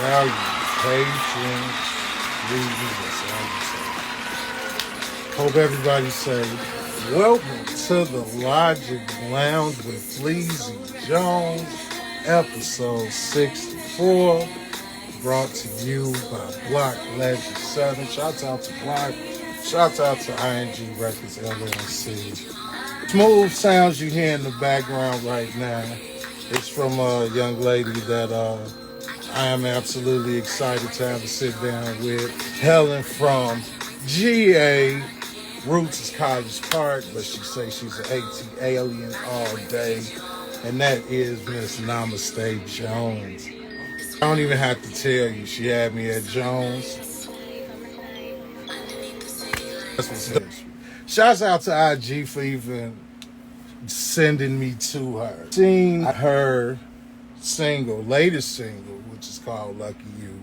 value, patience, reason. That's all you say. Hope everybody's safe. Welcome to the Logic Lounge with Fleazy Jones, episode 64, brought to you by Block Legend 7. Shouts out to Block. Shouts out to ING Records LLC. Smooth sounds you hear in the background right now. It's from a young lady that I am absolutely excited to have a sit down with. Helen from GA. Roots is College Park, but she say she's an AT alien all day. And that is Miss Namaste Jones. I don't even have to tell you, she had me at Jones. That's what's up. Shouts out to IG for even sending me to her. Seen her latest single, which is called Lucky You.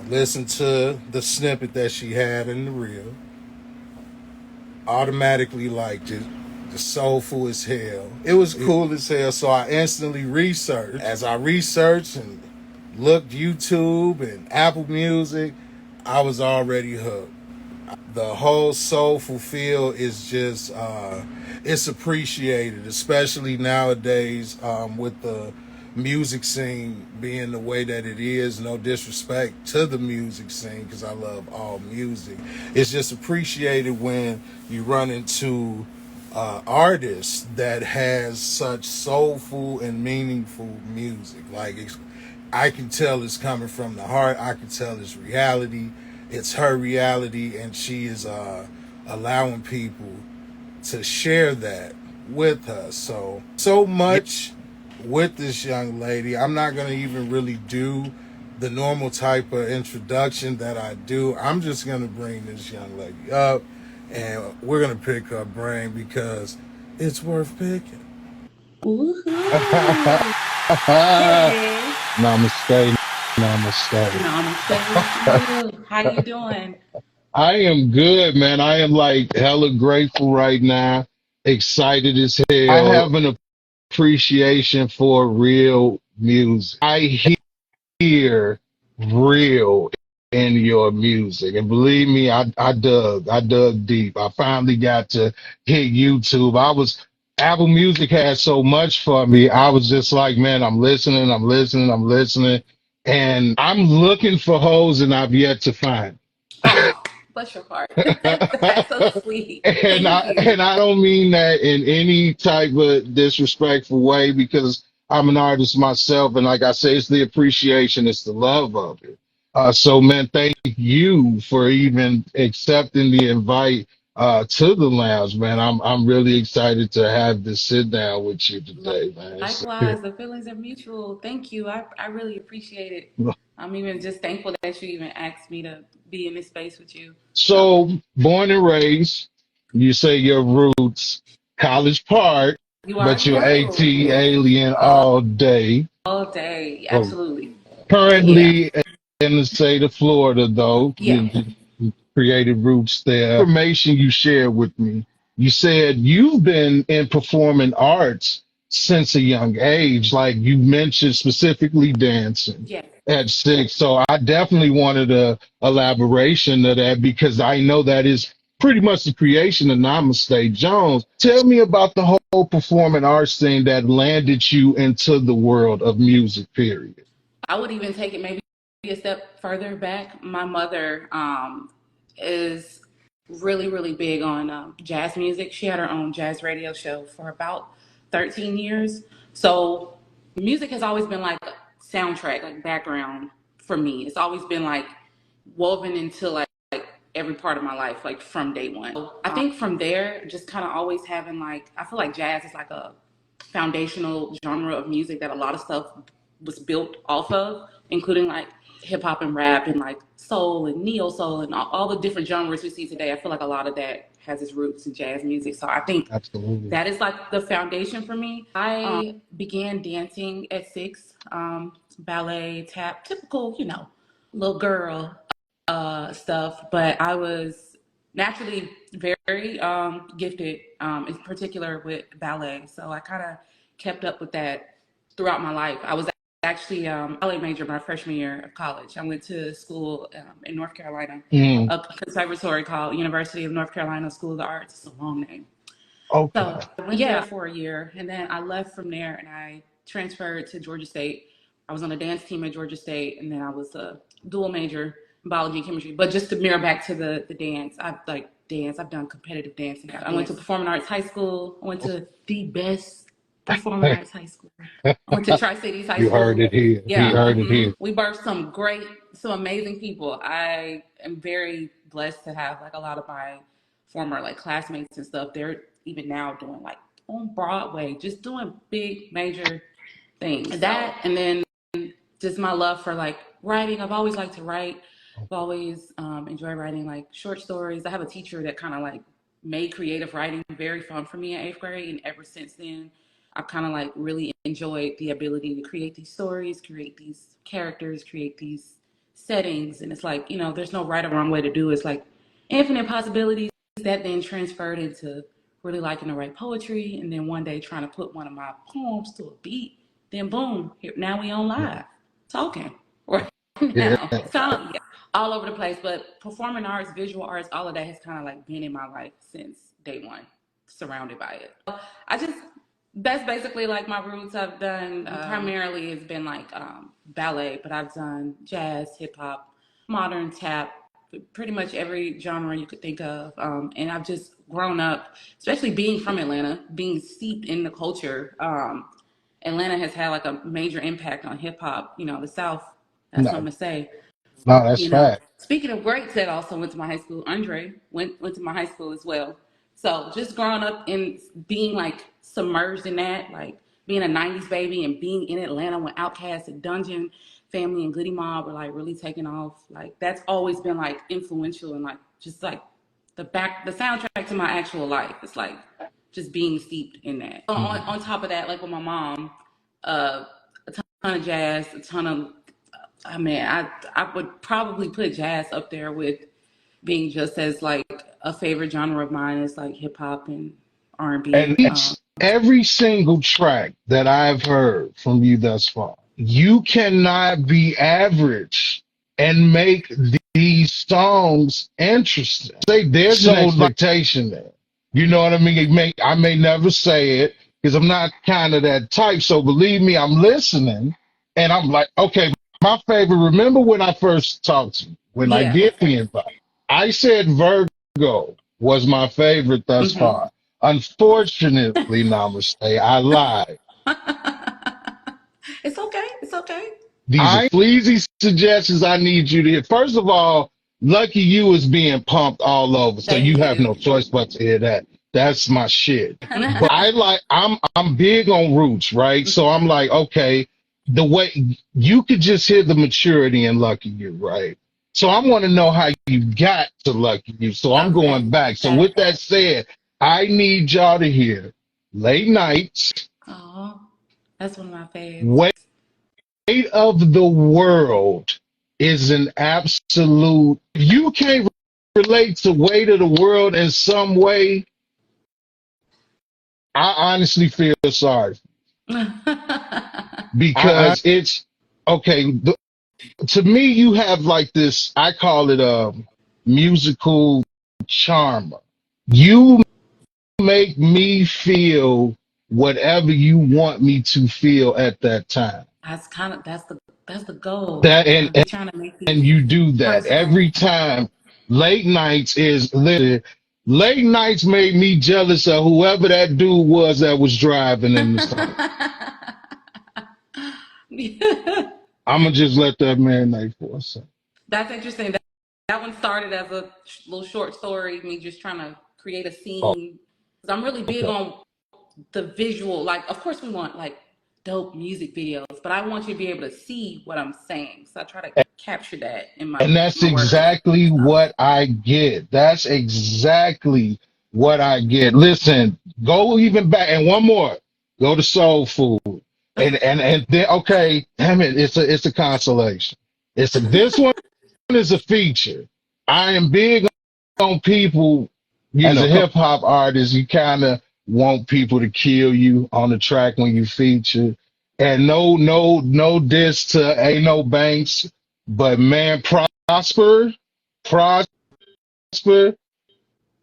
Listen to the snippet that she had in the reel. Automatically liked it. The soulful as hell. It was cool as hell, so I instantly researched. As I researched and looked YouTube and Apple Music, I was already hooked. The whole soulful feel is just it's appreciated, especially nowadays with the music scene being the way that it is. No disrespect to the music scene, because I love all music. It's just appreciated when you run into artists that has such soulful and meaningful music. Like I can tell it's coming from the heart. I can tell it's reality. It's her reality, and she is allowing people to share that with her. So much with this young lady. I'm not going to even really do the normal type of introduction that I do. I'm just going to bring this young lady up, and we're going to pick her brain because it's worth picking. Woohoo! Hey, Namaste, namaste. namaste to you. How you doing? I am good, man. I am like hella grateful right now, excited as hell. I have an appreciation for real music. I hear real in your music. And believe me, I dug deep. I finally got to hit YouTube. Apple Music had so much for me. I was just like, man, I'm listening. And I'm looking for hoes and I've yet to find. Oh, bless your heart. That's so sweet. And Thank I you. and I don't mean that in any type of disrespectful way, because I'm an artist myself, and like I say, it's the appreciation, it's the love of it. So man, thank you for even accepting the invite to the lounge, man. I'm really excited to have this sit down with you today, man. Likewise, the feelings are mutual. Thank you. I really appreciate it. I'm even just thankful that you even asked me to be in this space with you. Um, So born and raised, you say your roots, College Park, you but already you're AT know. alien All, all day. all day. Oh, Absolutely. Yeah. currently in the state of Florida, though, Yeah. you created roots there. Information you shared with me, you said you've been in performing arts since a young age. Like you mentioned specifically dancing Yeah. at 6. So I definitely wanted a elaboration of that, because I know that is pretty much the creation of Namaste Jones. Tell me about the whole performing arts thing that landed you into the world of music, period. I would even take it maybe a step further back. My mother is really, really big on jazz music. She had her own jazz radio show for about 13 years. So music has always been like a soundtrack, like background for me. It's always been like woven into like every part of my life, like from day one. So I think from there, just kind of always having like, I feel like jazz is like a foundational genre of music that a lot of stuff was built off of, including like hip hop and rap and like soul and neo soul and all the different genres we see today. I feel like a lot of that has its roots in jazz music. So I think Absolutely. that is like the foundation for me. I began dancing at 6, ballet, tap, typical, little girl stuff, but I was naturally very gifted, in particular with ballet. So I kind of kept up with that throughout my life. I was actually ballet major my freshman year of college. I went to school in North Carolina, Mm, a conservatory called University of North Carolina School of the Arts. It's a long name. So okay. I went there for a year, and then I left from there, and I transferred to Georgia State. I was on a dance team at Georgia State, and then I was a dual major in biology and chemistry. But just to mirror back to the dance, I like dance. I've done competitive dancing. I went to performing arts high school. I went to the best performing arts high school. I went to Tri Cities High You heard School. it here. He Yeah, heard it here. we birthed some amazing people. I am very blessed to have like a lot of my former like classmates and stuff. They're even now doing like on Broadway, just doing big major things. That and then just my love for like writing. I've always liked to write. I've always enjoyed writing like short stories. I have a teacher that kind of like made creative writing very fun for me in eighth grade, and ever since then, I've kind of like really enjoyed the ability to create these stories, create these characters, create these settings, and it's like there's no right or wrong way to do it. It's like infinite possibilities that then transferred into really liking to write poetry, and then one day trying to put one of my poems to a beat. Then boom, here now we on live talking right Yeah. now. It's kind of all over the place, but performing arts, visual arts, all of that has kind of like been in my life since day one, surrounded by it. I just that's basically like my roots. I've done primarily it's been like ballet, but I've done jazz, hip hop, modern tap, pretty much every genre you could think of. And I've just grown up, especially being from Atlanta, being steeped in the culture. Atlanta has had like a major impact on hip hop. The South. That's what I'm No, gonna say. no, that's fact. Speaking of greats that also went to my high school, Andre went to my high school as well. So just growing up and being like submerged in that, like being a '90s baby and being in Atlanta when Outkast and Dungeon Family and Goody Mob were like really taking off. Like that's always been like influential and like just like the soundtrack to my actual life. It's like just being steeped in that. On top of that, like with my mom, a ton of jazz, a ton of I mean, I would probably put jazz up there with being just as like a favorite genre of mine is like hip hop and R and And B. it's every single track that I've heard from you thus far. You cannot be average and make these songs interesting. Say there's an expectation there. You know what I mean? I may never say it because I'm not kind of that type. So believe me, I'm listening and I'm like, okay, my favorite. Remember when I first talked to you, when I Yeah. get the invite, I said Virgo was my favorite thus Hmm. far. Unfortunately, Namaste, I lied. It's okay. It's okay. These are fleazy suggestions I need you to hear. First of all, Lucky You is being pumped all over, so you Thank have you. no choice but to hear that. That's my shit. But I'm big on roots, right? So I'm like, okay, the way you could just hear the maturity in Lucky You, right? So I want to know how you got to Lucky You. So I'm Okay. going back. So Got it. with that said, I need y'all to hear Late Nights, Oh, that's one of my faves. Weight of the World is an absolute. If you can't relate to Weight of the World in some way, I honestly feel sorry because it's okay. To me, you have like this. I call it a musical charmer. You make me feel whatever you want me to feel at that time. That's the goal. That Be trying to make and these you do that personal. every time. Late nights is literally. Late nights made me jealous of whoever that dude was that was driving in the song. I'm gonna just let that marinate for a second. That's interesting. That one started as a little short story, me just trying to create a Oh, scene. Because I'm really big okay. on the visual. Like, of course, we want like dope music videos, but I want you to be able to see what I'm saying. So I try to capture that in And that's my work and exactly stuff. what I get. That's exactly what I get. Listen, go even back and one more. Go to Soul Food. And then okay, damn it, it's a consolation. This one is a feature. I am big on people, as a hip hop artist, you kind of want people to kill you on the track when you feature. And no diss to Ain't No Banks, but man, Prosper.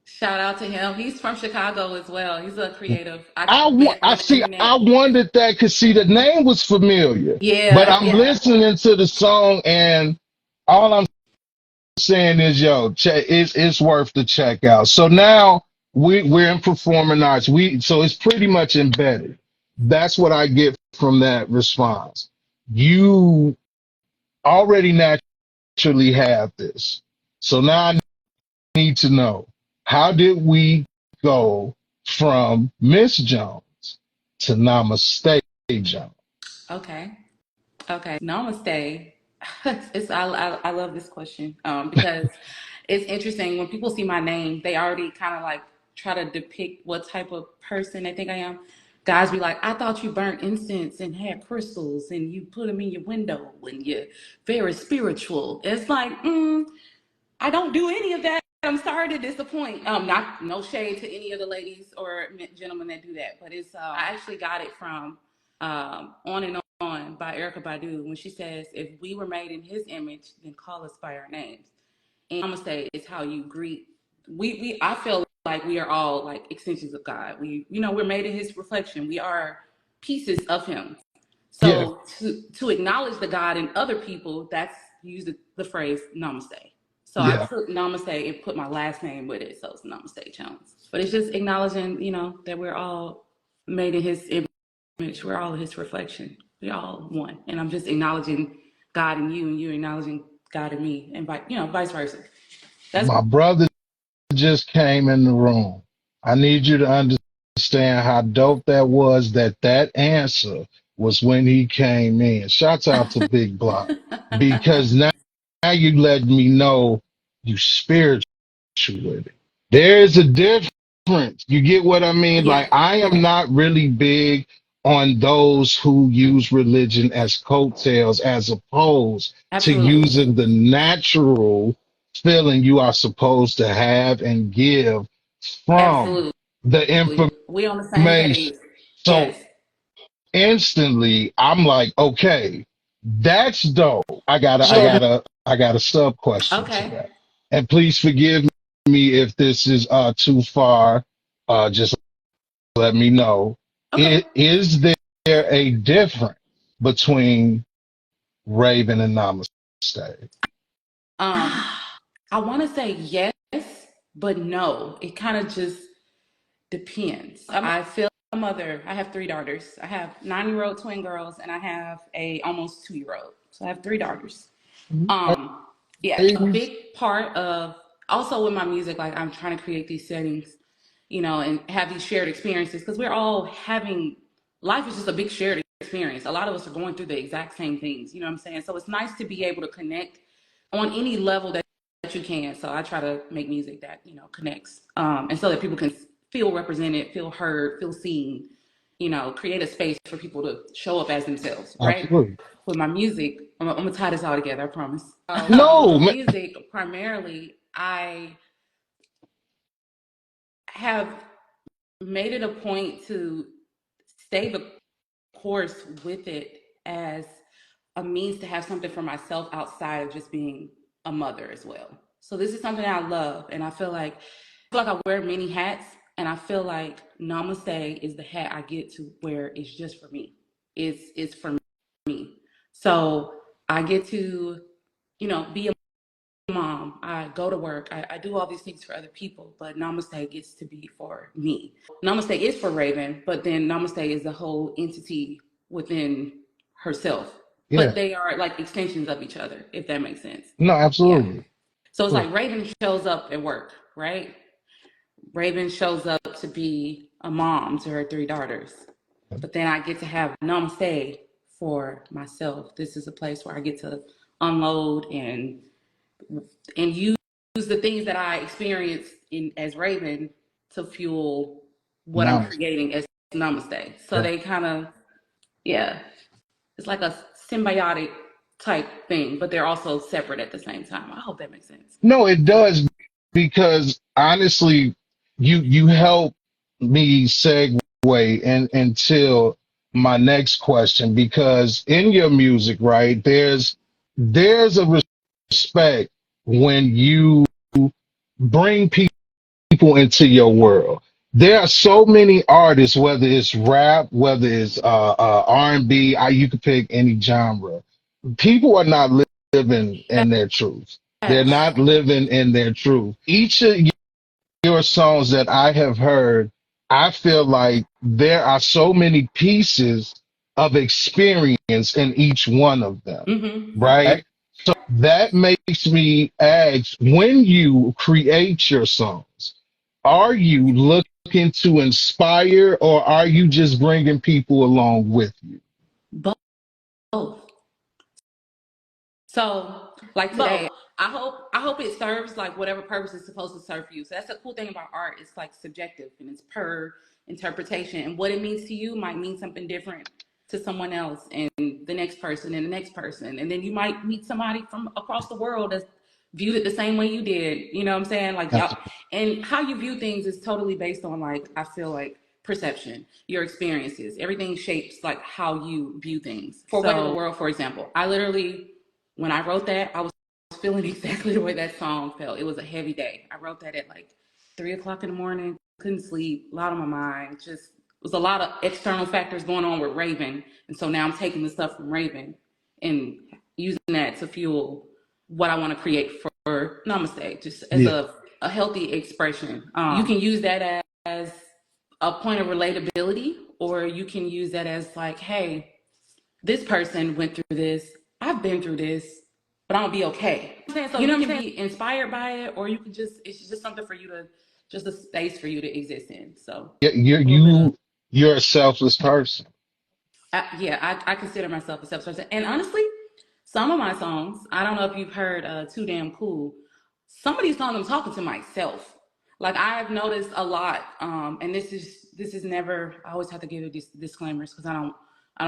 Shout out to him. He's from Chicago as well. He's a creative. I On the see. internet. I wondered that because see the name was familiar, but Yeah, I'm yeah. listening to the song and all I'm saying is, yo, it's worth the check out. So now we're in performing arts. So it's pretty much embedded. That's what I get from that response. You already naturally have this. So now I need to know, how did we go from Miss Jones to Namaste Jones? Okay. Okay. Namaste. I love this question because it's interesting when people see my name, they already kind of like try to depict what type of person they think I am. Guys be like, I thought you burnt incense and had crystals and you put them in your window and you're very spiritual. It's like, I don't do any of that. I'm sorry to disappoint. Not no shade to any of the ladies or gentlemen that do that, but it's I actually got it from On and On by Erica Badu when she says, "If we were made in His image, then call us by our names." And I'm gonna say it's how you greet. We I feel like we are all like extensions of God. We're made in His reflection. We are pieces of Him. Yeah, So to acknowledge the God in other people, that's use the phrase Namaste. So I yeah. took Namaste and put my last name with it, so it's Namaste Jones. But it's just acknowledging, that we're all made in His image. We're all His reflection. We're all one, and I'm just acknowledging God in you, and you acknowledging God in me, and vice versa. That's My brother just came in the room. I need you to understand how dope that was. That answer was when he came in. Shouts out to Big Block because now you let me know you spiritual with it. There's a difference. You get what I mean? yeah, Like, I am not really big on those who use religion as coattails as opposed to absolutely, using the natural feeling you are supposed to have and give from absolutely. the We on the same information. page. So Yes. instantly I'm like, okay, that's dope. Yeah. I got a sub question to Okay. that. And please forgive me if this is too far. Just let me know. Okay. Is there a difference between Raven and Namaste? Um, I want to say yes, but no. It kind of just depends. I feel a mother. I have three daughters. I have 9-year-old twin girls, and I have a almost 2-year-old. So I have three daughters. Um, yeah, a Ladies? big part of also with my music, like I'm trying to create these settings, and have these shared experiences because we're all having life is just a big shared experience. A lot of us are going through the exact same things. You know what I'm saying? So it's nice to be able to connect on any level that you can. So I try to make music that connects, and so that people can feel represented, feel heard, feel seen. Create a space for people to show up as themselves, right? Absolutely. With my music, I'm gonna tie this all together. I promise. No, With man. music, primarily, I have made it a point to stay the course with it as a means to have something for myself outside of just being a mother as well. So this is something I love, and I wear many hats, and I feel like Namaste is the hat I get to wear. It's just for me. It's for me. So I get to, be a mom. I go to work. I do all these things for other people, but Namaste gets to be for me. Namaste is for Raven, but then Namaste is the whole entity within herself. Yeah. But they are like extensions of each other, if that makes sense. No, Yeah. absolutely. So it's Sure. like Raven shows up at work, right? Raven shows up to be a mom to her three daughters. But then I get to have Namaste for myself. This is a place where I get to unload and use the things that I experienced in as Raven to fuel what I'm Namaste. creating as Namaste. So Yeah. they kind of, yeah, it's like a symbiotic type thing, but they're also separate at the same time. I hope that makes sense. No, it does because honestly, you help me segue and until my next question, because in your music, right, there's a respect when you bring people into your world. There are so many artists, whether it's rap, whether it's R&B, you could pick any genre. People are not living in their truth. They're Facts. not living in their truth. Each of your songs that I have heard, I feel like there are so many pieces of experience in each one of them, Right. right? So that makes me ask, when you create your songs, are you looking to inspire, or are you just bringing people along with you? Both. So, like today, I hope it serves like whatever purpose it's supposed to serve for you. So that's the cool thing about art. It's like subjective and it's per interpretation. And what it means to you might mean something different to someone else and the next person and the next person. And then you might meet somebody from across the world that's viewed it the same way you did. You know what I'm saying? Like y'all, Absolutely. and how you view things is totally based on like I feel like perception, your experiences. Everything shapes like how you view things. For Way of the World, for example, I literally when I wrote that, I was feeling exactly the way that song felt. It was a heavy day. I wrote that at like 3 o'clock in the morning, couldn't sleep, a lot on my mind. Just it was a lot of external factors going on with Raven. And so now I'm taking the stuff from Raven and using that to fuel what I want to create for Namaste, just as Yeah. a healthy expression. You can use that as a point of relatability, or you can use that as like, hey, this person went through this. I've been through this, but I'm gonna be okay. So you know what I'm saying? Be inspired by it, or you can just it's just something for you to just a space for you to exist in. So You're, a little bit of you're a selfless person. yeah, I consider myself a self person. And honestly, some of my songs, I don't know if you've heard Too Damn Cool. Some of these songs I'm talking to myself. Like I've noticed a lot, and this is never. I always have to give these disclaimers because I don't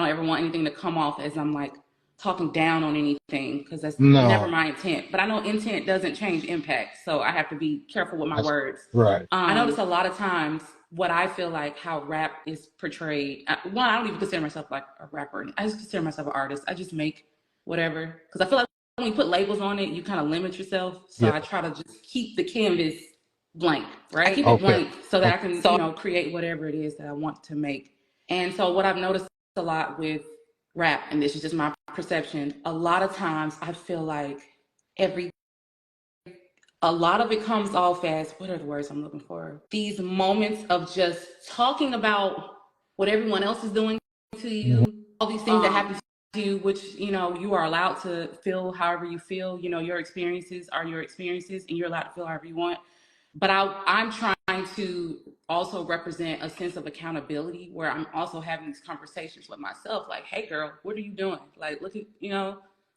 ever want anything to come off as I'm like talking down on anything because that's never No, my intent. But I know intent doesn't change impact, so I have to be careful with my that's words. right. I notice a lot of times what I feel like how rap is portrayed. One, I don't even consider myself like a rapper. I just consider myself an artist. I just make whatever because I feel like when you put labels on it, you kind of limit yourself. So Yeah. I try to just keep the canvas blank, right? I keep it Okay. blank so that I Okay. can, create whatever it is that I want to make. And so what I've noticed a lot with rap, and this is just my perception, a lot of times I feel like every a lot of it comes off as what are the words I'm looking for? These moments of just talking about what everyone else is doing to Mhm. you, all these things that happen to you, which you are allowed to feel however you feel. Your experiences are your experiences, and you're allowed to feel however you want. But I'm trying to also represent a sense of accountability where I'm also having these conversations with myself, like, hey, girl, what are you doing? Like, look at,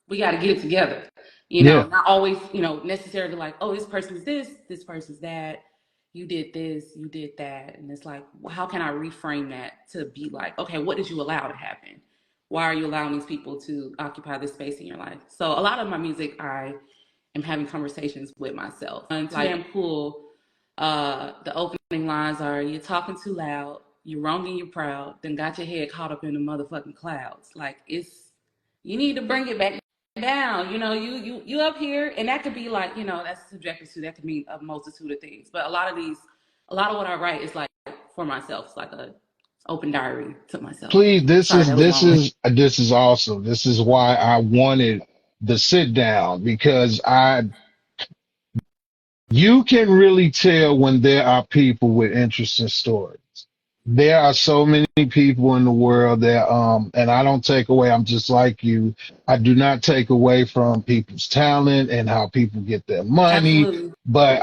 we got to get it together. Yeah. Not always, necessarily like, oh, this person's this person's that. You did this, you did that. And it's like, well, how can I reframe that to be like, okay, what did you allow to happen? Why are you allowing these people to occupy this space in your life? So a lot of my music, I am having conversations with myself. And Too Damn Cool, the opening lines are, you're talking too loud, you're wrong and you're proud, then got your head caught up in the motherfucking clouds. Like you need to bring it back down. You up here, and that could be like, that's subjective too. That could mean a multitude of things. But a lot of what I write is like for myself. It's like a open diary to myself. Please, Sorry, that was long. this is awesome. This is why I wanted the sit down, because you can really tell when there are people with interesting stories. There are so many people in the world that and I don't take away, I'm just like you. I do not take away from people's talent and how people get their money, Absolutely. but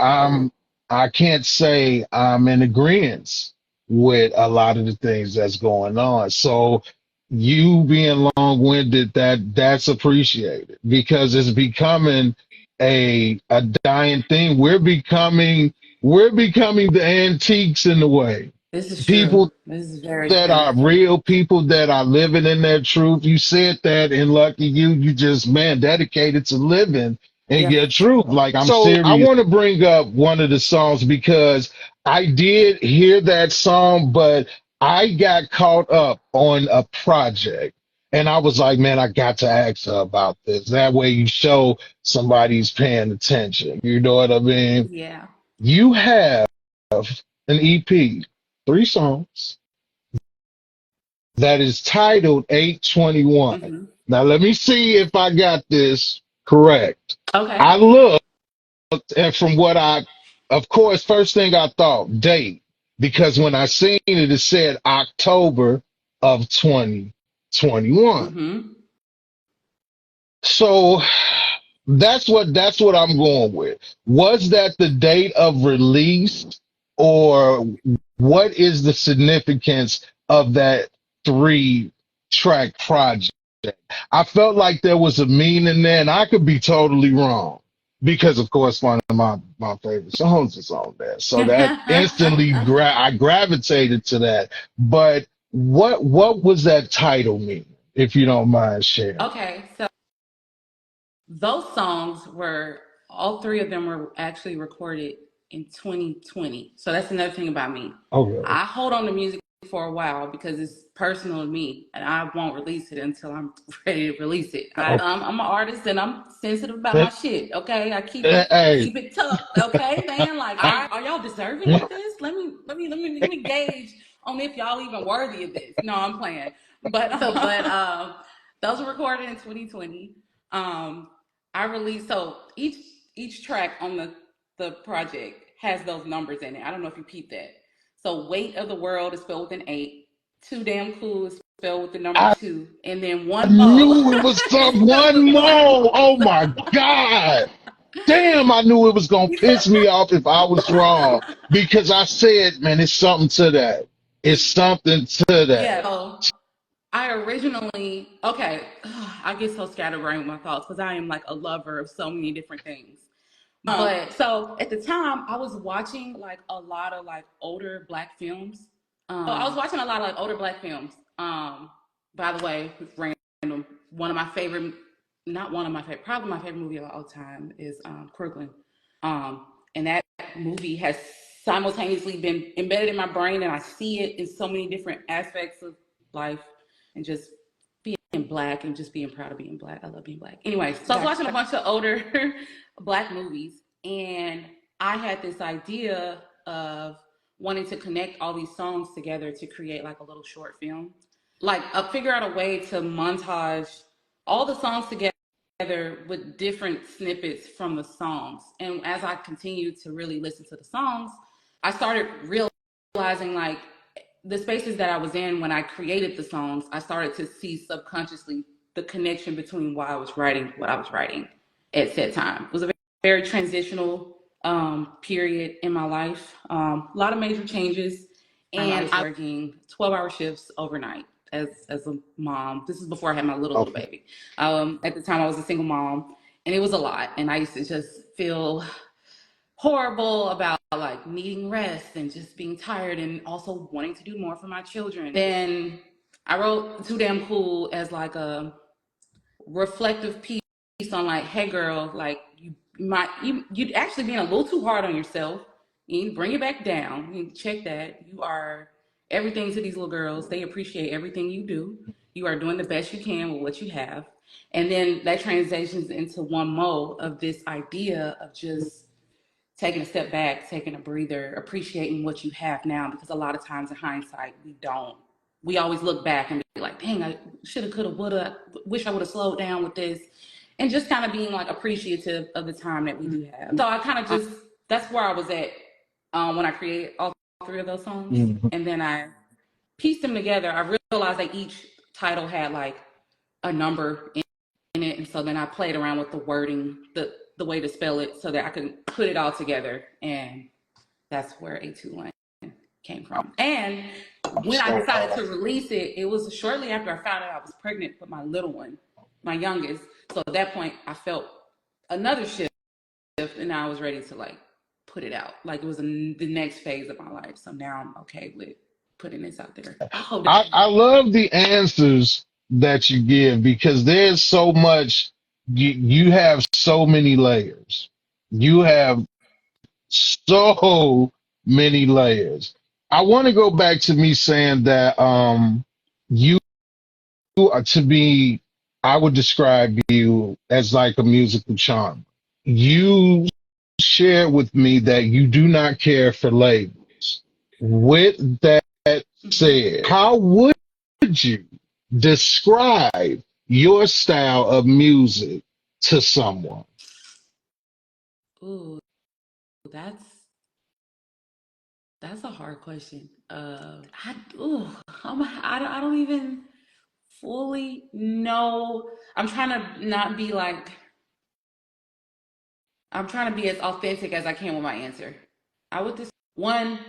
I can't say I'm in agreement with a lot of the things that's going on. So you being long-winded, that's appreciated, because it's becoming a dying thing. We're becoming the antiques in the way. This is true. People This is very that true. are real, people that are living in their truth. You said that, and lucky you just, man, dedicated to living in Yeah. your truth. Like, I'm so serious. I want to bring up one of the songs because I did hear that song, but I got caught up on a project and I was like, man, I got to ask her about this. That way you show somebody's paying attention. You know what I mean? Yeah. You have an EP, 3 songs that is titled 821. Hmm. Now let me see if I got this correct. Okay. I looked and from what of course, first thing I thought, date, because when I seen it, it said October of 2021. Hmm. So that's what I'm going with. Was that the date of release, or what is the significance of that 3 track project? I felt like there was a meaning there, and I could be totally wrong. Because of course one of my favorite songs is on there. So that instantly I gravitated to that. But what was that title mean, if you don't mind sharing? Okay. So those songs were, all three of them were actually recorded in 2020. So that's another thing about me. Okay. I hold on to music for a while because it's personal to me, and I won't release it until I'm ready to release it. I'm an artist and I'm sensitive about my Okay. shit. Okay, I keep it Hey, keep it tucked. Okay, man. Like, are y'all deserving of this? Let me gauge on if y'all even worthy of this. No, I'm playing. But those were recorded in 2020. Um, I released, so each track on the project has those numbers in it. I don't know if you peeped that. So weight of the world is spelled with an 8. Too damn cool is spelled with the number I 2, and then one mo knew it was is some spelled one with one. more. Oh my God. Damn, I knew it was gonna piss me off if I was wrong. Because I said, man, it's something to that. It's something to Yeah. that. So I originally, okay, I get so scatterbrained with my thoughts because I am like a lover of so many different things. But so at the time, I was watching like a lot of like older black films. So I was watching a lot of like older black films. By the way, random. One of my favorite, not one of my favorite, probably my favorite movie of all time is Crooklyn. And that movie has simultaneously been embedded in my brain, and I see it in so many different aspects of life, and just being black and just being proud of being black. I love being black. Anyways, so I was watching a bunch of older black movies, and I had this idea of wanting to connect all these songs together to create like a little short film. Like, figure out a way to montage all the songs together with different snippets from the songs. And as I continued to really listen to the songs, I started realizing like the spaces that I was in when I created the songs, I started to see subconsciously the connection between why I was writing what I was writing at said time. It was a very transitional period in my life. A lot of major changes, and I was working 12-hour shifts overnight as a mom. This is before I had my little Okay. baby. At the time, I was a single mom, and it was a lot. And I used to just feel horrible about like needing rest and just being tired and also wanting to do more for my children. Then I wrote Too Damn Cool as like a reflective piece on like, hey girl, like you'd actually being a little too hard on yourself. You need to bring it back down. You need to check that. You are everything to these little girls. They appreciate everything you do. You are doing the best you can with what you have. And then that transitions into one more of this idea of just taking a step back, taking a breather, appreciating what you have now, because a lot of times in hindsight, we don't. We always look back and be like, dang, I shoulda, coulda, woulda, wish I would have slowed down with this. And just kind of being like appreciative of the time that we do have. So I kind of just, that's where I was at when I created all three of those songs. Mhm. And then I pieced them together. I realized that each title had like a number in it, and so then I played around with the wording, the way to spell it, so that I could put it all together, and that's where 821 came from. And when I So decided to release it, it was shortly after I found out I was pregnant with my little one, my youngest. So at that point, I felt another shift, and now I was ready to like put it out. Like it was the next phase of my life. So now I'm okay with putting this out there. I hope that. I love the answers that you give because there's so much, you have so many layers. You have so many layers. I want to go back to me saying that you are to me, I would describe you as like a musical charm. You share with me that you do not care for labels. With that Mhm. said, how would you describe your style of music to someone? Ooh, that's that's a hard question. I don't even fully know. I'm trying to not be like I'm trying to be as authentic as I can with my answer. I would just one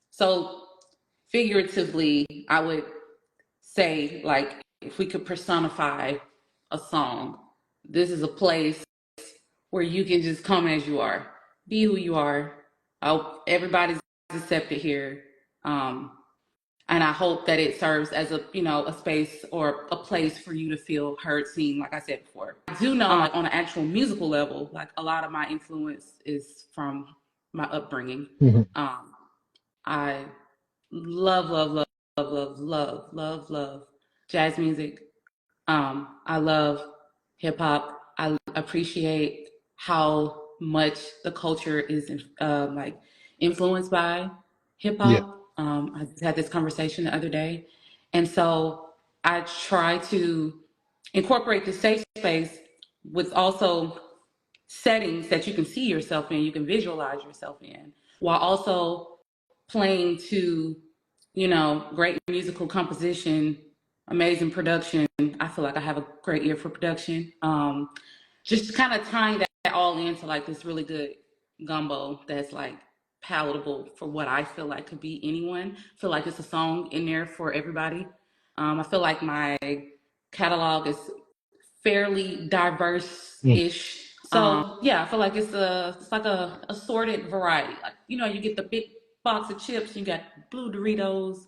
so figuratively, I would say like if we could personify a song, this is a place where you can just come as you are, be who you are. Everybody's accepted here. Um, and I hope that it serves as a space or a place for you to feel heard, seen, like I said before. I do know, like on an actual musical level, like a lot of my influence is from my upbringing. Mhm. Um, I love, love, love, love, love, love, love, love jazz music. I love hip hop. I appreciate how much the culture is like influenced by hip Yeah. hop. I just had this conversation the other day, and so I try to incorporate the safe space with also settings that you can see yourself in, you can visualize yourself in, while also playing to, great musical composition, amazing production. I feel like I have a great ear for production. Just kind of tying that all into like this really good gumbo that's like palatable for what I feel like could be anyone. I feel like it's a song in there for everybody. I feel like my catalog is fairly Mm. diverse-ish. So yeah, I feel like it's like a assorted variety. Like you get the big box of chips, you got blue Doritos,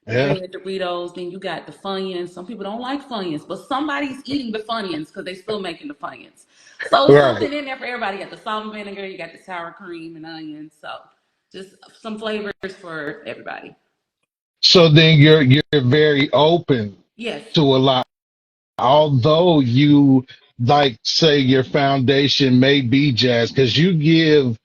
Yeah. red Doritos, then you got the Funyuns. Some people don't like Funyuns, but somebody's eating the Funyuns because they still making the Funyuns. So it's Right. something in there for everybody. You got the salt and vinegar, you got the sour cream and onions. So just some flavors for everybody. So then you're very open Yes. to a lot. Although you like say your foundation may be jazz, because you give,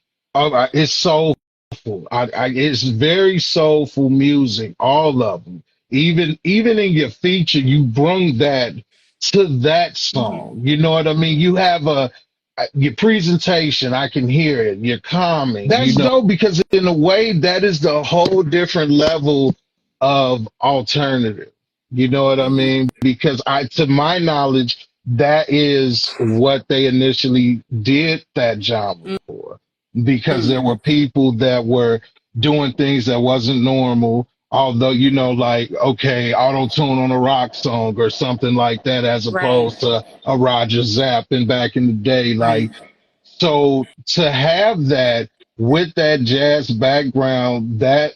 it's soulful. It's very soulful music, all of them. Even in your feature, you bring that to that Mm-hmm. song. You know what I mean? You have your presentation. I can hear it. You're calming. That's dope because in a way that is the whole different level of alternative. You know what I Mm-hmm. mean? Because to my knowledge, that is what they initially did that genre for. Because there Mm-hmm. were people that were doing things that wasn't normal. Although, like, okay, auto tune on a rock song or something like that, as Right. opposed to a Roger Zapping back in the day. Right. Like, so to have that with that jazz background, that's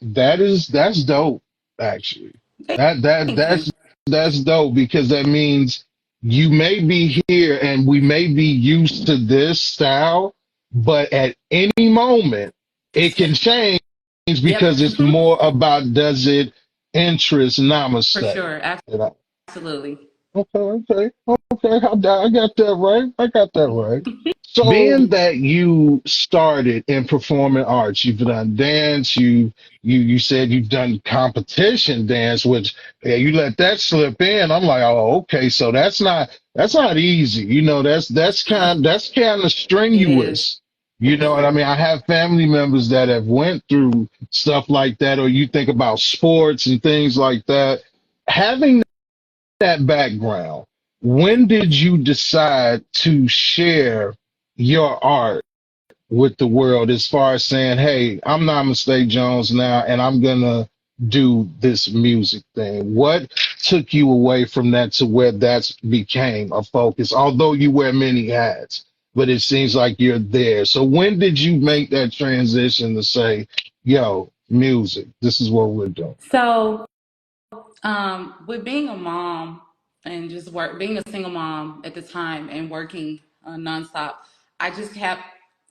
dope, actually. That that Thank you. that's that's dope because that means you may be here and we may be used to this style, but at any moment it can change Yep. because it's Mm-hmm. more about does it interest For Namaste. sure. You know? Absolutely. Okay. I got that right. I got that right. So, being that you started in performing arts, you've done dance, you said you've done competition dance, which yeah, you let that slip in. I'm like, oh, okay, so that's not easy. That's kind of It is. strenuous. You know what I mean? I have family members that have went through stuff like that, or you think about sports and things like that. Having that background, when did you decide to share your art with the world as far as saying, hey, I'm Namaste Jones now and I'm gonna do this music thing? What took you away from that to where that's became a focus? Although you wear many hats, but it seems like you're there. So when did you make that transition to say, yo, music, this is what we're doing? So, with being a mom and just being a single mom at the time and working nonstop, I just kept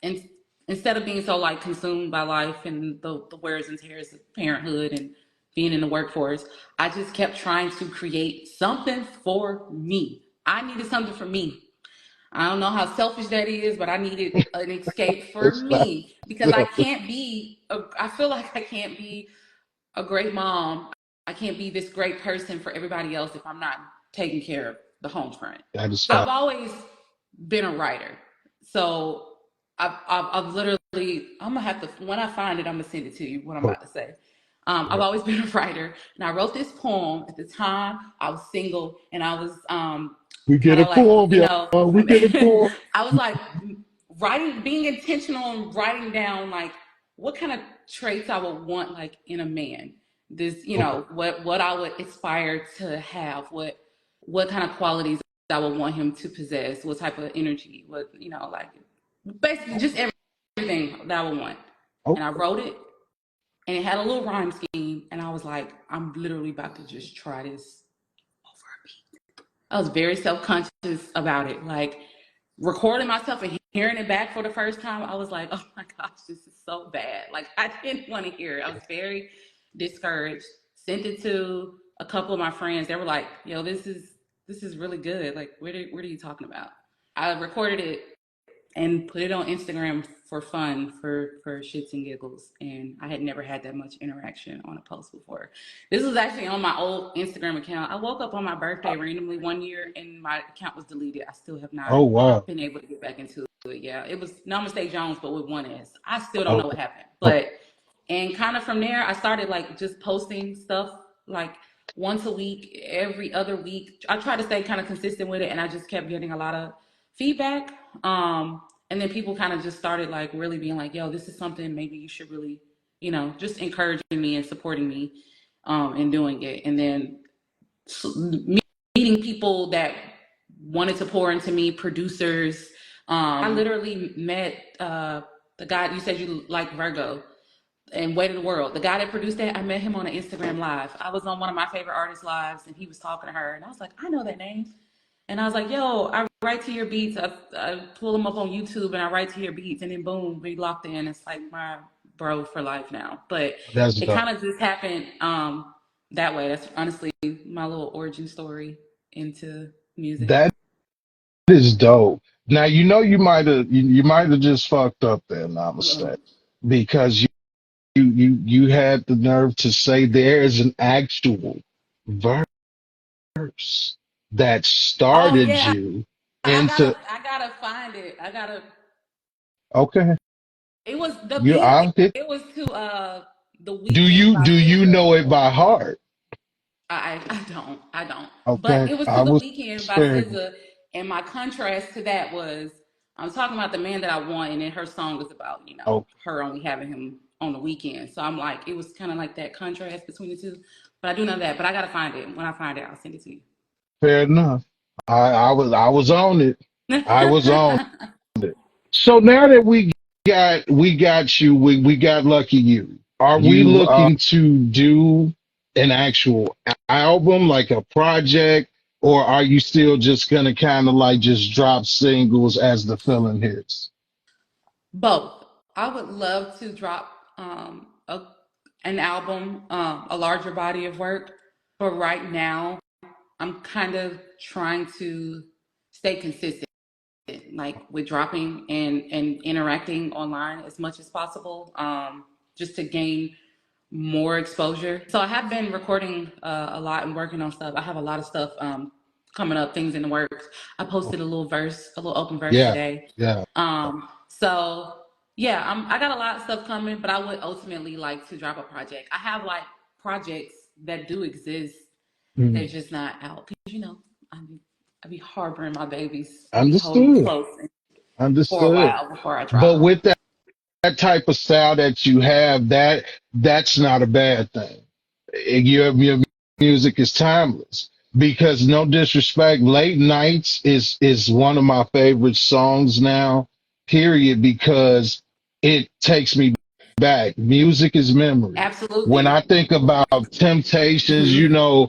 in, instead of being so like consumed by life and the wears and tears of parenthood and being in the workforce, I just kept trying to create something for me. I needed something for me. I don't know how selfish that is, but I needed an escape for It's not me because I selfish. can't be, I feel like I can't be a great mom. I can't be this great person for everybody else if I'm not taking care of the home front. That is I've fact. always been a writer. So I've literally, I'm gonna have to, when I find it, I'm gonna send it to you, what I'm about to say. I've always been a writer, and I wrote this poem at the time I was single, and I was We get kind a of like, poem, you know, y'all. We get a poem. I was like writing, being intentional and writing down like what kind of traits I would want like in a man. This, you Okay. know, what I would aspire to have, what kind of qualities I would want him to possess, what type of energy, what, you know, like basically just everything that I would want. And I Okay. wrote it, and it had a little rhyme scheme, and I was like, I'm literally about to just try this over a beat. I was very self-conscious about it. Like recording myself and hearing it back for the first time, I was like, oh my gosh, this is so bad. Like I didn't want to hear it. I was very discouraged. Sent it to a couple of my friends. They were like, yo, this is really good. Like, what are you talking about? I recorded it and put it on Instagram for fun, for shits and giggles. And I had never had that much interaction on a post before. This was actually on my old Instagram account. I woke up on my birthday randomly one year and my account was deleted. I still have not Oh wow. been able to get back into it. Yeah, it was Namaste Jones, but with one S. I still don't know what Okay. happened. Okay. But and kind of from there, I started like just posting stuff like once a week, every other week. I try to stay kind of consistent with it, and I just kept getting a lot of feedback. And then people kind of just started like really being like, "Yo, this is something maybe you should really, you know, just encouraging me and supporting me, in doing it." And then meeting people that wanted to pour into me, producers. I literally met the guy you said you like Virgo and Weight of the World. The guy that produced that, I met him on an Instagram live. I was on one of my favorite artists' lives, and he was talking to her, and I was like, I know that name. And I was like, yo, I write to your beats. I pull them up on YouTube, and I write to your beats, and then boom, we locked in. It's like my bro for life now. But That's it dope. kind of just happened that way. That's honestly my little origin story into music. That is dope. Now you know you might have just fucked up there, Uh-oh. Namaste, because you had the nerve to say there is an actual verse that Oh started yeah, you I into. gotta, I gotta find it. I gotta. Okay, It was the you beat. out it. It was to "The Do Weekend" you by do you SZA. know it by heart? I don't. But Okay, it was to I "The was Weekend" by sparing you. SZA, and my contrast to that was I'm talking about the man that I want, and then her song is about Okay, her only having him on the weekend. So I'm like, it was kind of like that contrast between the two. But I do know that. But I gotta find it. When I find it, I'll send it to you. fair enough. I was on it. I was on. So now that we got you, we got Lucky You. Are we You looking to do an actual album, like a project, or are you still just gonna kind of like just drop singles as the feeling hits? Both. I would love to drop an album, a larger body of work, but right now I'm kind of trying to stay consistent, like with dropping and interacting online as much as possible, just to gain more exposure. So I have been recording a lot and working on stuff. I have a lot of stuff coming up, things in the works. I posted a little verse, a little open verse Yeah, today. yeah. So yeah, I got a lot of stuff coming, but I would ultimately like to drop a project. I have like projects that do exist. They're Mhm. just not out. 'Cause, I be harboring my babies. I be holding them Understood. close for a Understood. while before I But drop. with that type of style that you have, that's not a bad thing. Your music is timeless. Because no disrespect, Late Nights is one of my favorite songs now, period, because it takes me back. Music is memory. When Absolutely. I think about Temptations, Hmm.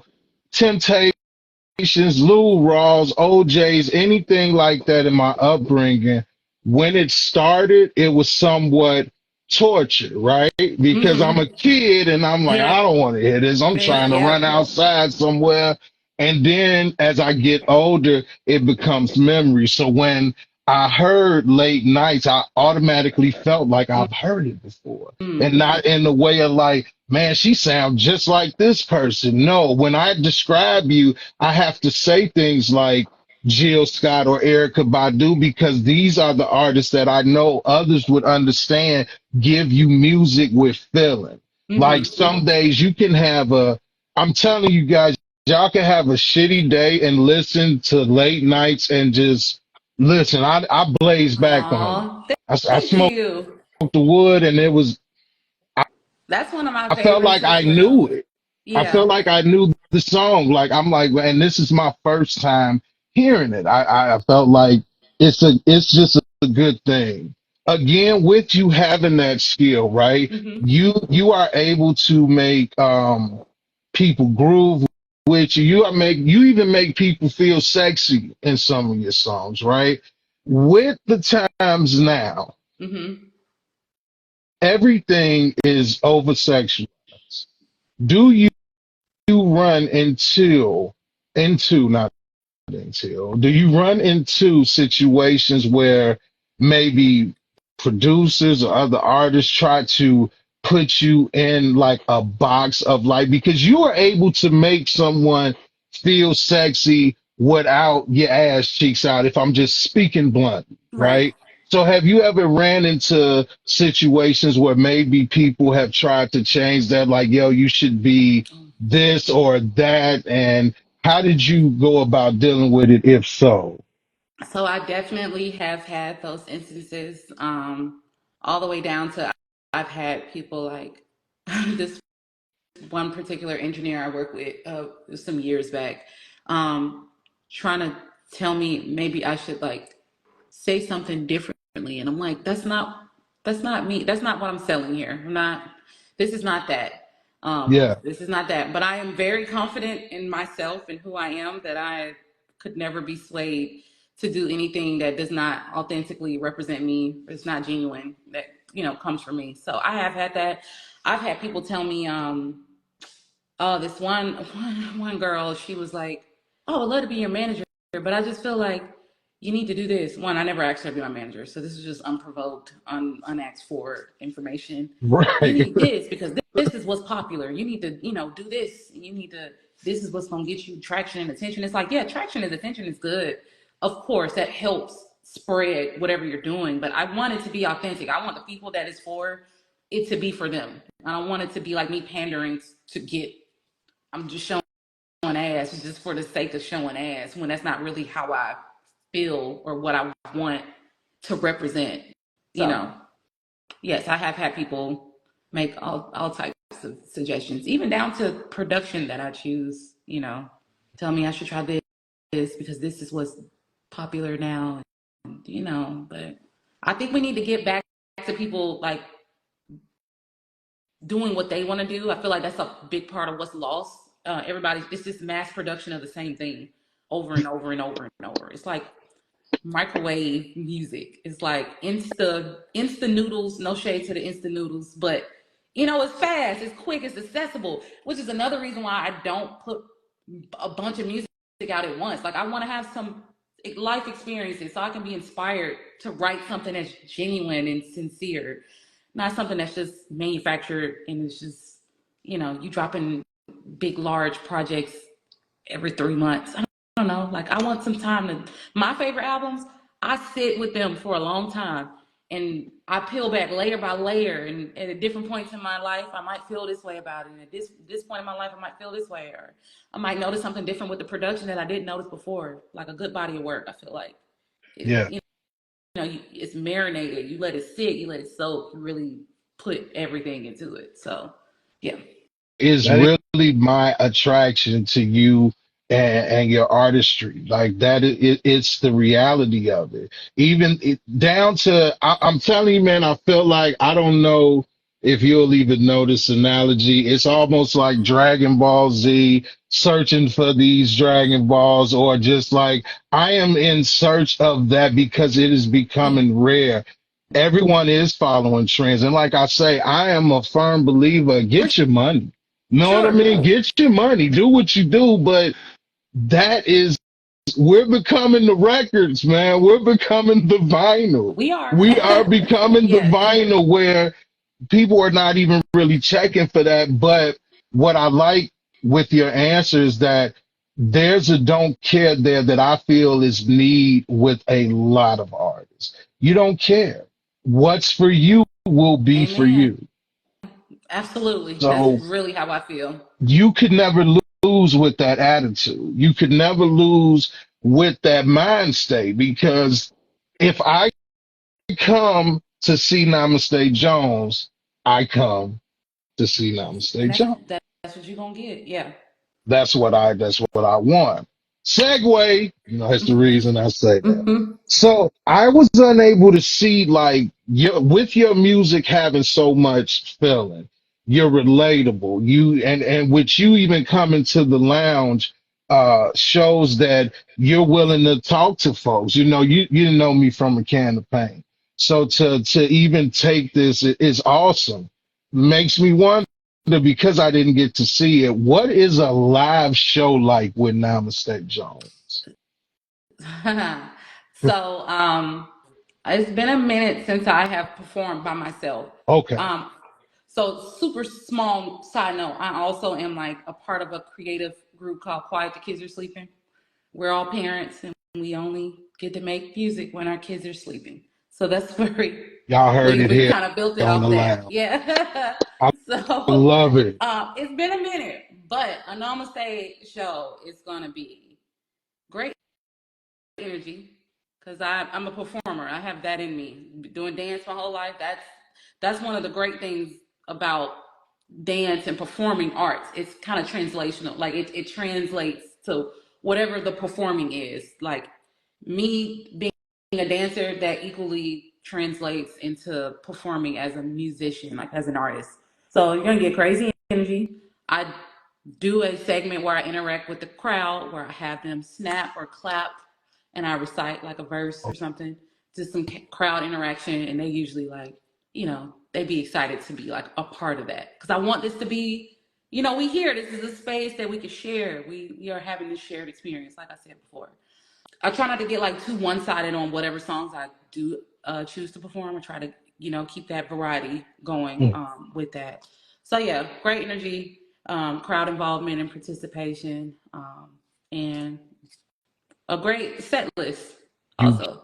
Temptations, Lou Rawls, OJ's, anything like that in my upbringing, when it started, it was somewhat torture, right? Because I'm a Mm-hmm. kid and I'm like, Yeah. I don't want to hear this. I'm This. trying to run Yep. outside somewhere. And then as I get older, it becomes memory. So when I heard late nights, I automatically felt like I've heard it before. And Mm-hmm. not in the way of like, man, she sounds just like this person. No, when I describe you, I have to say things like Jill Scott or Erica Badu because these are the artists that I know others would understand give you music with feeling. Like Mm-hmm. some days you can have I'm telling you guys, y'all can have a shitty day and listen to late nights and just listen. I blaze back on it. Oh, I thank smoked you. the wood and it was, That's one of my I felt favorites like as I knew well. it. I felt Yeah. like I knew the song. Like I'm like, and this is my first time hearing it. I felt like it's just a good thing. Again, with you having that skill, right? Mm-hmm. You are able to make people groove with you. You even make people feel sexy in some of your songs, right? With the times now, Mm-hmm. everything is over sexualized. Do you run into not until do you run into situations where maybe producers or other artists try to put you in like a box of like because you are able to make someone feel sexy without your ass cheeks out if I'm just speaking blunt, Right. right? So have you ever ran into situations where maybe people have tried to change that like yo you should be this or that and how did you go about dealing with it, if so? So I definitely have had those instances, all the way down to I've had people like this one particular engineer I work with some years back, um, trying to tell me maybe I should like say something differently, and I'm like, that's not me. That's not what I'm selling here. I'm not. This is not that. Yeah, This is not that. But I am very confident in myself and who I am that I could never be swayed to do anything that does not authentically represent me. It's not genuine. That comes from me. So I have had that. I've had people tell me, oh, this one girl, she was like, "Oh, I'd love to be your manager, but I just feel like you need to do this." One, I never asked her to be my manager, so this is just unprovoked, unasked for information. You right. need this because this is what's popular. You need to, do this. You need to. This is what's gonna get you traction and attention. It's like, yeah, traction and attention is good. Of course, that helps spread whatever you're doing. But I want it to be authentic. I want the people that it's for it to be for them. I don't want it to be like me pandering to get. I'm just showing ass just for the sake of showing ass when that's not really how I feel or what I want to represent. So, yes, I have had people make all types of suggestions, even down to production that I choose, tell me I should try this because this is what's popular now, but I think we need to get back to people like doing what they want to do. I feel like that's a big part of what's lost. It's just mass production of the same thing over and over and over and over. It's like microwave music. It's like insta noodles. No shade to the insta noodles, but it's fast, it's quick, it's accessible. Which is another reason why I don't put a bunch of music out at once. Like I want to have some life experiences so I can be inspired to write something that's genuine and sincere, not something that's just manufactured and it's just you dropping big large projects every 3 months. I don't know. Like I want some time to my favorite albums. I sit with them for a long time and I peel back layer by layer. And at different points in my life, I might feel this way about it. And at this point in my life, I might feel this way, or I might notice something different with the production that I didn't notice before. Like a good body of work, I feel like Yeah. it's marinated. You let it sit, you let it soak. You really put everything into it. So yeah. Is That really my attraction to you and your artistry. Like that, it's the reality of it. Even down to, I'm telling you, man, I feel like I don't know. If you'll even know this analogy, it's almost like Dragon Ball Z searching for these Dragon Balls, or just like I am in search of that because it is becoming rare. Everyone is following trends. And like I say, I am a firm believer, For get your money. Know what I sure. mean? Get your money, do what you do, but that is, we're becoming the records, man. We're becoming the vinyl. We are. We are becoming the Yes. vinyl where people are not even really checking for that. But what I like with your answer is that there's a don't care there that I feel is need with a lot of artists. You don't care. What's for you will be for Amen. you. Absolutely. That's So really how I feel. you could never lose with that attitude. You could never lose with that mind state, because if I come to see Namaste Jones, I come to see And Namaste Jones. that's what you're gonna get. Yeah. That's what I want. Segue, that's the reason I say that. Hmm. So I was unable to see, like, with your music having so much feeling, you're relatable. And with you even coming to the lounge, shows that you're willing to talk to folks. You didn't know me from a can of paint. So to even take this is awesome. Makes me wonder, because I didn't get to see it, what is a live show like with Namaste Jones? So, it's been a minute since I have performed by myself. Okay, Um, so super small side note, I also am like a part of a creative group called Quiet the Kids Are Sleeping. We're all parents and we only get to make music when our kids are sleeping. So that's where y'all heard it we here kind of built it on the off that. lounge. Yeah. I So love it. it's been a minute, but a Namaste show is going to be great energy because I'm a performer. I have that in me. Doing dance my whole life. That's one of the great things about dance and performing arts. It's kind of translational. Like it translates to whatever the performing is. Like me being a dancer, that equally translates into performing as a musician, like as an artist. So you're gonna get crazy energy. I do a segment where I interact with the crowd, where I have them snap or clap, and I recite like a verse or something, just some crowd interaction, and they usually like, they be excited to be like a part of that because I want this to be, we here. This is a space that we can share. We are having this shared experience, like I said before. I try not to get like too one sided on whatever songs I do choose to perform. I try to, keep that variety going Mm. with that. So yeah, great energy, crowd involvement and participation, and a great set list You also.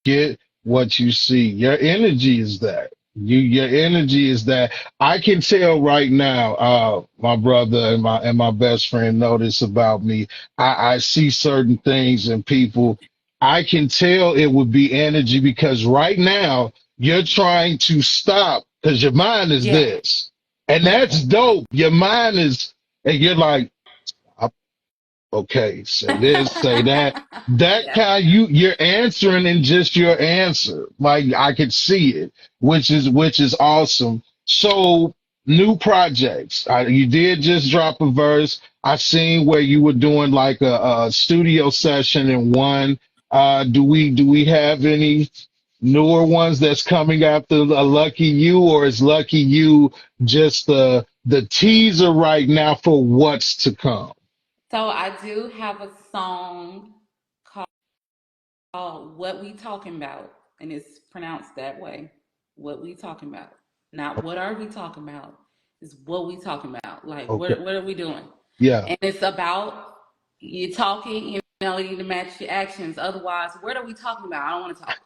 get what you see. Your energy is that. Your energy is that. I can tell right now, my brother and my best friend know this about me. I see certain things in people. I can tell it would be energy, because right now you're trying to stop because your mind is Yeah. this. And that's dope. Your mind is, and you're like, okay, say this, say that. That Yeah. kind, you're answering in just your answer. Like I could see it, which is awesome. So new projects. You did just drop a verse. I seen where you were doing like a studio session in one. Do we have any newer ones that's coming after a Lucky You, or is Lucky You just the teaser right now for what's to come? So I do have a song called "What We Talking About," and it's pronounced that way. What we talking about, not what are we talking about? Is what we talking about? Like Okay. what are we doing? Yeah, And it's about you talking. You need to match your actions. Otherwise, what are we talking about? I don't want to talk.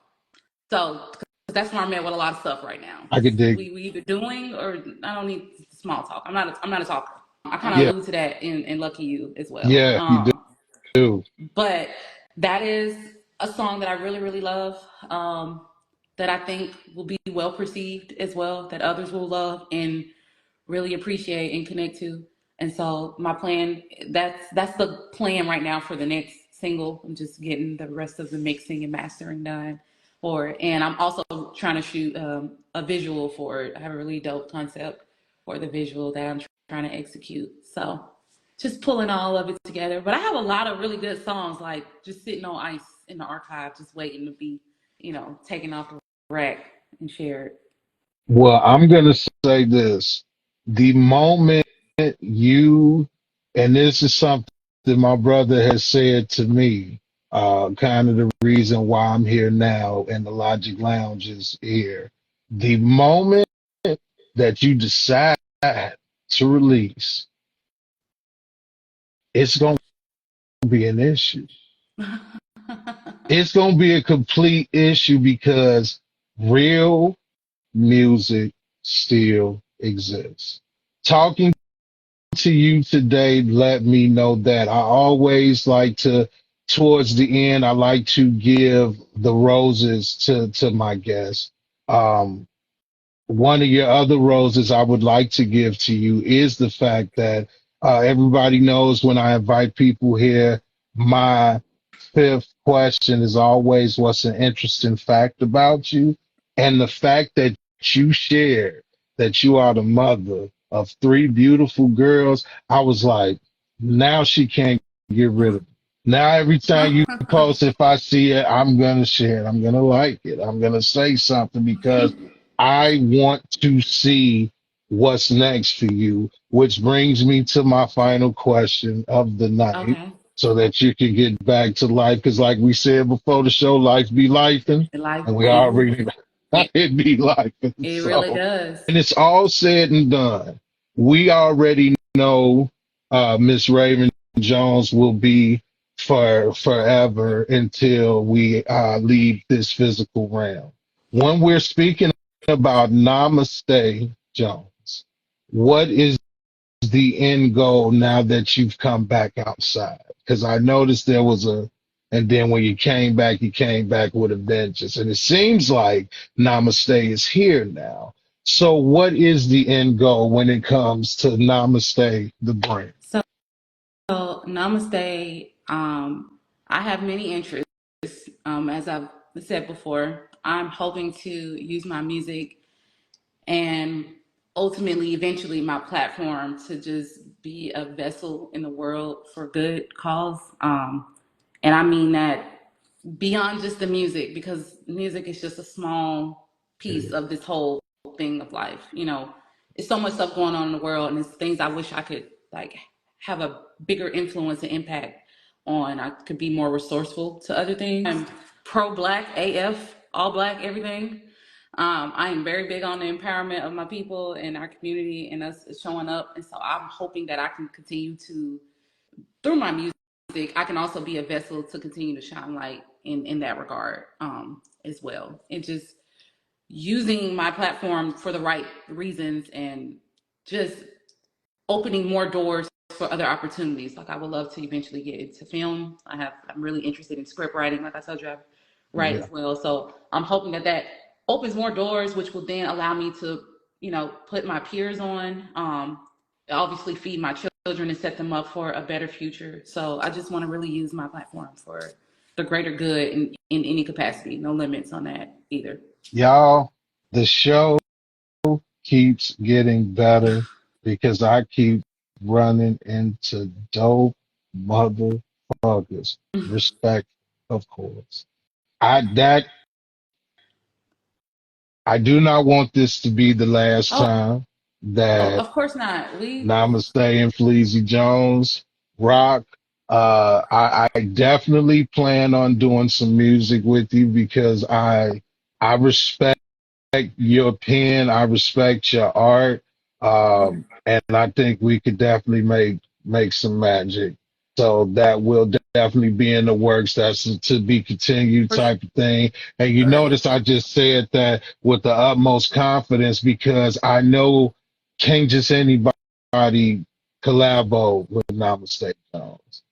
So 'cause that's where I'm at with a lot of stuff right now. I could dig. We either doing or I don't need small talk. I'm not a talker. I kind of Yeah, allude to that in Lucky You as well. yeah, you do. But that is a song that I really, really love. That I think will be well perceived as well. That others will love and really appreciate and connect to. And so my plan, that's the plan right now for the next single. I'm just getting the rest of the mixing and mastering done. for it. And I'm also trying to shoot a visual for it. I have a really dope concept for the visual that I'm trying to execute. So just pulling all of it together. But I have a lot of really good songs, like just sitting on ice in the archive, just waiting to be, taken off the rack and shared. Well, I'm going to say this. The moment you, and this is something my brother has said to me, kind of the reason why I'm here now and the Logic Lounge is here. The moment that you decide to release, it's going to be an issue. It's going to be a complete issue because real music still exists. Talking to you today let me know that I always like to, towards the end, I like to give the roses to my guests. Um, One of your other roses I would like to give to you is the fact that everybody knows when I invite people here, my fifth question is always what's an interesting fact about you? And the fact that you shared that you are the mother of three beautiful girls, I was like, now she can't get rid of it. Now every time you post, if I see it, I'm gonna share it. I'm gonna like it. I'm gonna say something because I want to see what's next for you, which brings me to my final question of the night Okay. so that you can get back to life. Because, like we said before the show, life be lifing, Like and we it, already it, it be lifing. it really So, does. and it's all said and done. We already know Miss Raven Jones will be for forever until we leave this physical realm. When we're speaking about Namaste Jones, what is the end goal now that you've come back outside? Because I noticed there was and then when you came back with a vengeance. And it seems like Namaste is here now. So, what is the end goal when it comes to Namaste, the brand? So, Namaste. I have many interests. As I've said before, I'm hoping to use my music and ultimately, eventually, my platform to just be a vessel in the world for good cause. And I mean that beyond just the music, because music is just a small piece of this whole thing of life. It's so much stuff going on in the world, and it's things I wish I could like have a bigger influence and impact on. I could be more resourceful to other things. I'm pro black AF, all black, everything. I am very big on the empowerment of my people and our community and us showing up. And so I'm hoping that I can continue to, through my music, I can also be a vessel to continue to shine light in that regard as well. And just using my platform for the right reasons and just opening more doors for other opportunities. Like I would love to eventually get into film. I'm really interested in script writing. Like I told you, I write Yeah. as well. So I'm hoping that opens more doors, which will then allow me to, put my peers on. Obviously feed my children and set them up for a better future. So I just want to really use my platform for the greater good in any capacity. No limits on that either. Y'all, the show keeps getting better because I keep running into dope motherfuckers. Respect, of course. That I do not want this to be the last Oh, time that of course not. Namaste and Fleazy Jones rock. I definitely plan on doing some music with you because I respect your pen. I respect your art, and I think we could definitely make some magic. So that will definitely be in the works. That's a to be continued For type of thing. And you sure. notice I just said that with the utmost confidence because I know can't just anybody collabo with Namaste Jones.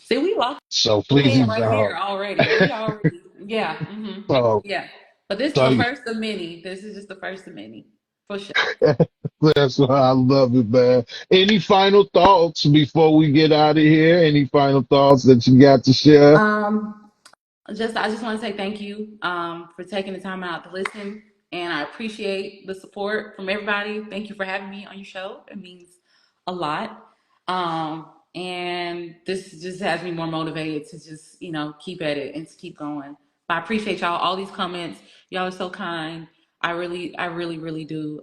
See, we locked So in please, right here already. We already, yeah, so yeah. But this is the so first of many. This is just the first of many, for sure. that's why I love it, man. Any final thoughts before we get out of here? Any final thoughts that you got to share? Um, I just want to say thank you for taking the time out to listen, and I appreciate the support from everybody. Thank you for having me on your show. It means a lot, and this just has me more motivated to just keep at it and to keep going. But I appreciate y'all. All these comments, y'all are so kind. I really do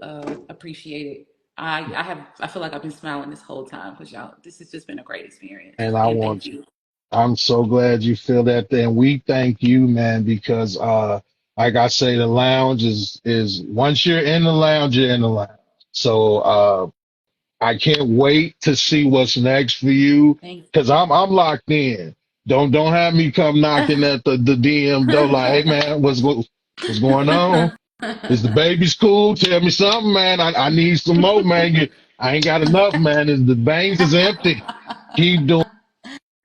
appreciate it. I feel like I've been smiling this whole time because y'all. This has just been a great experience, And I and thank want you. I'm so glad you feel that. And we thank you, man, because like I say, the lounge is once you're in the lounge, you're in the lounge. So I can't wait to see what's next for you Thank because I'm locked in. Don't have me come knocking at the DM door like, hey man, what's going on? Is the baby's cool? Tell me something, man. I need some more, man. I ain't got enough, man. The bank is empty. Keep doing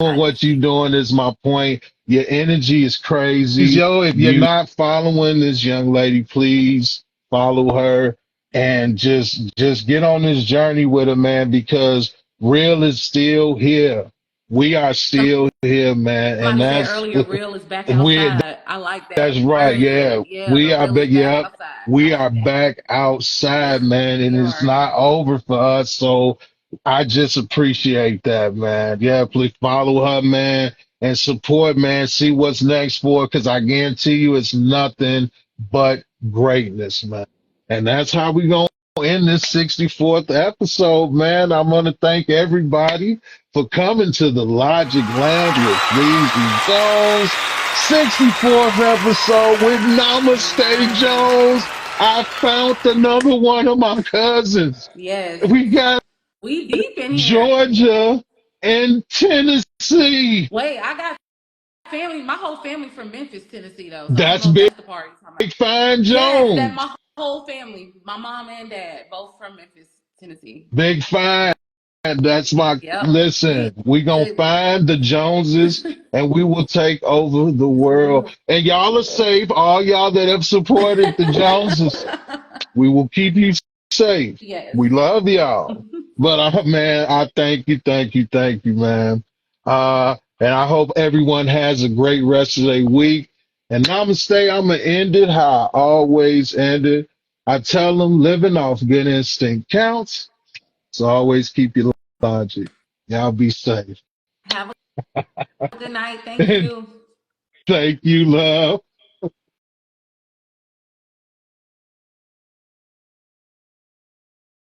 I what you doing is my point. Your energy is crazy. Yo, if you're not following this young lady, please follow her and just get on this journey with her, man, because real is still here. We are still here, man. And Somebody said that's earlier, real is back we outside. I like that's that. right. Very Yeah. good. Yeah, We the are real back. is back Yeah. outside. I We are like that. back outside, man, and We it's are. not over for us. So I just appreciate that, man. Yeah, please follow her, man, and support, man. See what's next for her, because I guarantee you it's nothing but greatness, man. And that's how we going to end this 64th episode, man. I'm going to thank everybody for coming to the Logic Lounge with Fleazy Jones. 64th episode with Namaste Nice. Jones. I found another one of my cousins. Yes. We got We deep in here. Georgia and Tennessee. Wait, I got family. My whole family from Memphis, Tennessee, though. So I don't That's know if Big that's the part you're talking about. Fine Yes, that Jones. my whole family, my mom and dad, both from Memphis, Tennessee. Big Fine. That's my Yep. listen. We We gonna good. find the Joneses and we will take over the world. And y'all are safe. All y'all that have supported the Joneses. We will keep you safe. Yes. We love y'all. But man, I thank you, man. And I hope everyone has a great rest of their week. And namaste, I'm gonna end it how I always end it. I tell them living off good instinct counts. So always keep your logic. Y'all be safe. Have a good night. Thank you. Thank you, love.